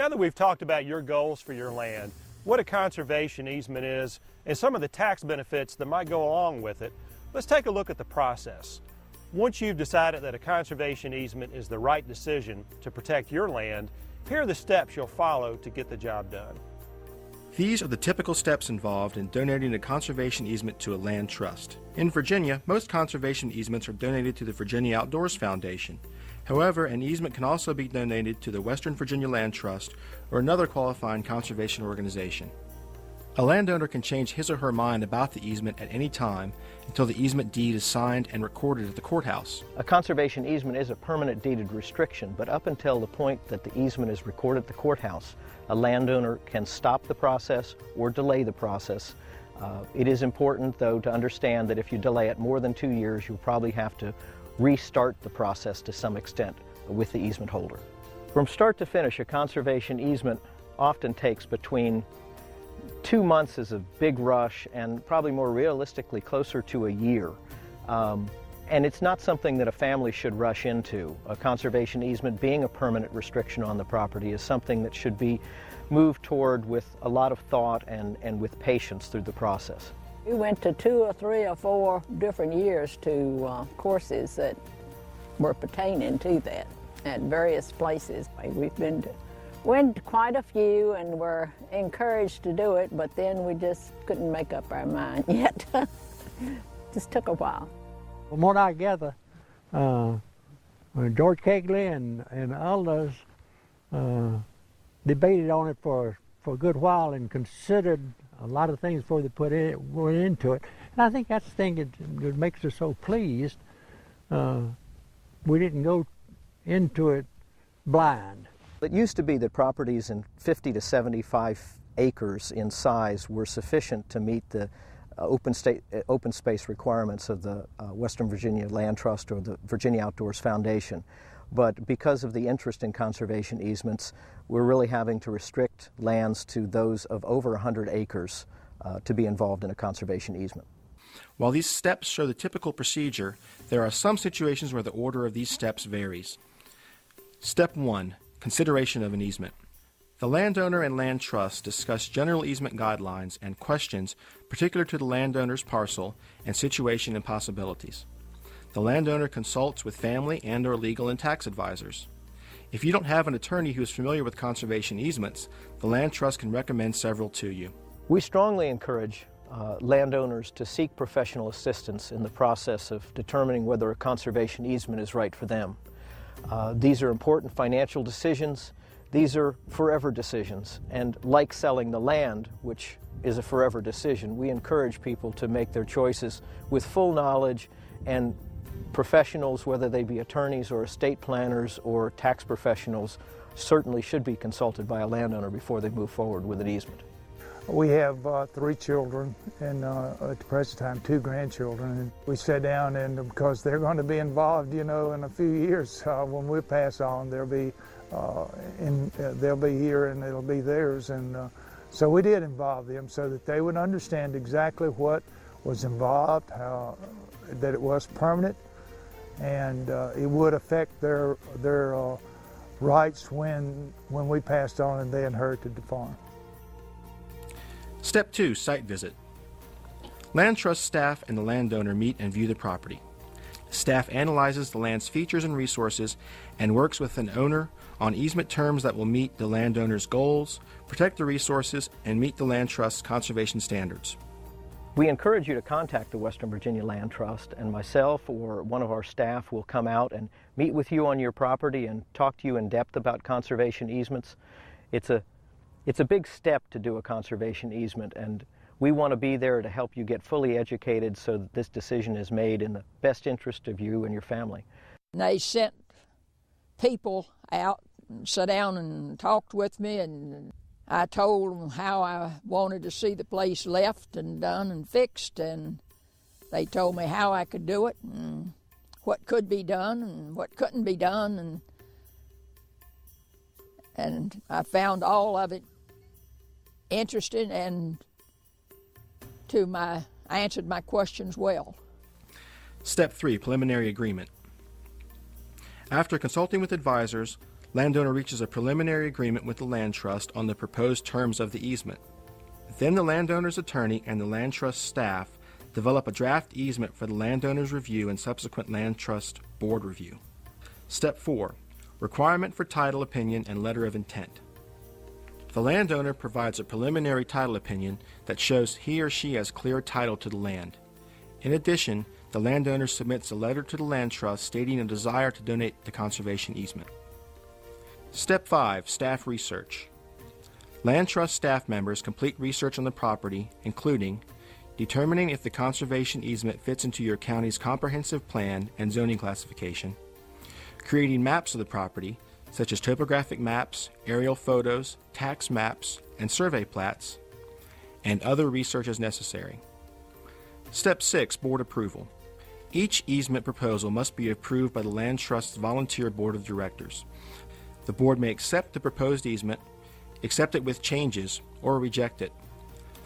Now that we've talked about your goals for your land, what a conservation easement is, and some of the tax benefits that might go along with it, let's take a look at the process. Once you've decided that a conservation easement is the right decision to protect your land, here are the steps you'll follow to get the job done. These are the typical steps involved in donating a conservation easement to a land trust. In Virginia, most conservation easements are donated to the Virginia Outdoors Foundation. However, an easement can also be donated to the Western Virginia Land Trust or another qualifying conservation organization. A landowner can change his or her mind about the easement at any time until the easement deed is signed and recorded at the courthouse. A conservation easement is a permanent deeded restriction, but up until the point that the easement is recorded at the courthouse, a landowner can stop the process or delay the process. It is important, though, to understand that if you delay it more than 2 years, you'll probably have to restart the process to some extent with the easement holder. From start to finish, a conservation easement often takes between 2 months is a big rush, and probably more realistically closer to a year. And it's not something that a family should rush into. A conservation easement being a permanent restriction on the property is something that should be moved toward with a lot of thought and with patience through the process. We went to 2 or 3 or 4 different years to courses that were pertaining to that at various places. Went to quite a few and were encouraged to do it, but then we just couldn't make up our mind yet. Just took a while. From what I gather, George Kegley and others debated on it for a good while and considered a lot of things before they went into it. And I think that's the thing that makes us so pleased. We didn't go into it blind. It used to be that properties in 50 to 75 acres in size were sufficient to meet the open space requirements of the Western Virginia Land Trust or the Virginia Outdoors Foundation. But because of the interest in conservation easements, we're really having to restrict lands to those of over 100 acres to be involved in a conservation easement. While these steps show the typical procedure, there are some situations where the order of these steps varies. Step 1. Consideration of an easement. The landowner and land trust discuss general easement guidelines and questions particular to the landowner's parcel and situation and possibilities. The landowner consults with family and/or legal and tax advisors. If you don't have an attorney who is familiar with conservation easements, the land trust can recommend several to you. We strongly encourage landowners to seek professional assistance in the process of determining whether a conservation easement is right for them. These are important financial decisions. These are forever decisions, and like selling the land, which is a forever decision, we encourage people to make their choices with full knowledge, and professionals, whether they be attorneys or estate planners or tax professionals, certainly should be consulted by a landowner before they move forward with an easement. We have 3 children and at the present time 2 grandchildren. And we sat down, and because they're going to be involved, in a few years when we pass on, they'll be here and it'll be theirs. And so we did involve them so that they would understand exactly what was involved, that it was permanent, and it would affect their rights when we passed on and they inherited the farm. Step 2. Site visit. Land trust staff and the landowner meet and view the property. Staff analyzes the land's features and resources and works with an owner on easement terms that will meet the landowner's goals, protect the resources, and meet the land trust's conservation standards. We encourage you to contact the Western Virginia Land Trust, and myself or one of our staff will come out and meet with you on your property and talk to you in depth about conservation easements. It's a big step to do a conservation easement, and we want to be there to help you get fully educated so that this decision is made in the best interest of you and your family. And they sent people out and sat down and talked with me, and I told them how I wanted to see the place left and done and fixed, and they told me how I could do it and what could be done and what couldn't be done, and I found all of it interesting, and I answered my questions well. Step 3. Preliminary agreement. After consulting with advisors, Landowner reaches a preliminary agreement with the land trust on the proposed terms of the easement. Then the landowner's attorney and the land trust staff develop a draft easement for the landowner's review and subsequent land trust board review. Step 4. Requirement for title opinion and letter of intent. The landowner provides a preliminary title opinion that shows he or she has clear title to the land. In addition, the landowner submits a letter to the land trust stating a desire to donate the conservation easement. Step 5. Staff research. Land trust staff members complete research on the property, including determining if the conservation easement fits into your county's comprehensive plan and zoning classification, creating maps of the property, such as topographic maps, aerial photos, tax maps, and survey plats, and other research as necessary. Step 6. Board approval. Each easement proposal must be approved by the Land Trust's volunteer board of directors. The board may accept the proposed easement, accept it with changes, or reject it.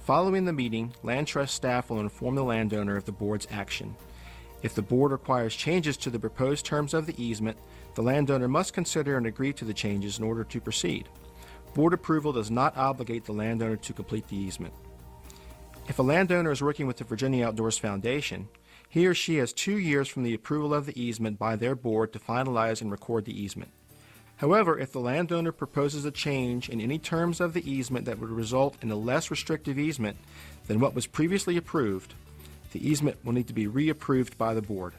Following the meeting, Land Trust staff will inform the landowner of the board's action. If the board requires changes to the proposed terms of the easement, the landowner must consider and agree to the changes in order to proceed. Board approval does not obligate the landowner to complete the easement. If a landowner is working with the Virginia Outdoors Foundation, he or she has 2 years from the approval of the easement by their board to finalize and record the easement. However, if the landowner proposes a change in any terms of the easement that would result in a less restrictive easement than what was previously approved, the easement will need to be reapproved by the board.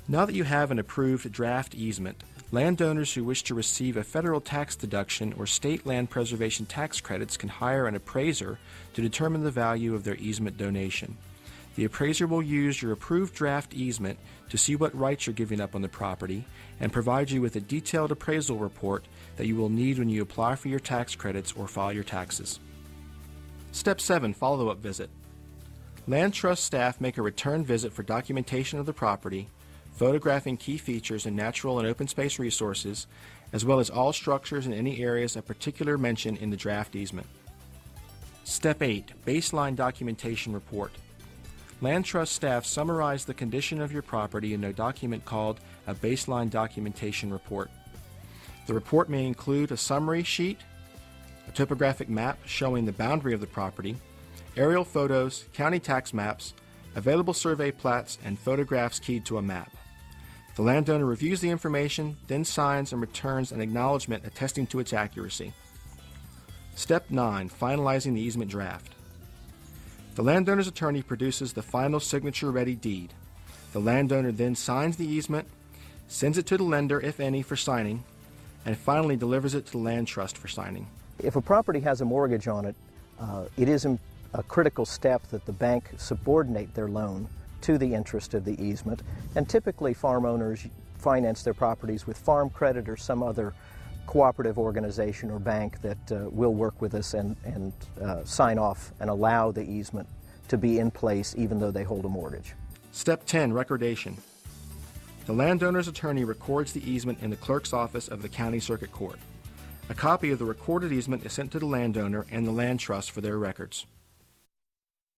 Now that you have an approved draft easement, landowners who wish to receive a federal tax deduction or state land preservation tax credits can hire an appraiser to determine the value of their easement donation. The appraiser will use your approved draft easement to see what rights you're giving up on the property and provide you with a detailed appraisal report that you will need when you apply for your tax credits or file your taxes. Step 7. Follow-up visit. Land Trust staff make a return visit for documentation of the property, photographing key features and natural and open space resources, as well as all structures in any areas of particular mention in the draft easement. Step 8. Baseline documentation report. Land Trust staff summarize the condition of your property in a document called a baseline documentation report. The report may include a summary sheet, a topographic map showing the boundary of the property, aerial photos, county tax maps, available survey plats, and photographs keyed to a map. The landowner reviews the information, then signs and returns an acknowledgement attesting to its accuracy. Step 9. Finalizing the easement draft. The landowner's attorney produces the final signature-ready deed. The landowner then signs the easement, sends it to the lender, if any, for signing, and finally delivers it to the land trust for signing. If a property has a mortgage on it, it is a critical step that the bank subordinate their loan to the interest of the easement, and typically farm owners finance their properties with Farm Credit or some other cooperative organization or bank that will work with us and sign off and allow the easement to be in place even though they hold a mortgage. Step 10. Recordation. The landowner's attorney records the easement in the clerk's office of the county circuit court. A copy of the recorded easement is sent to the landowner and the land trust for their records.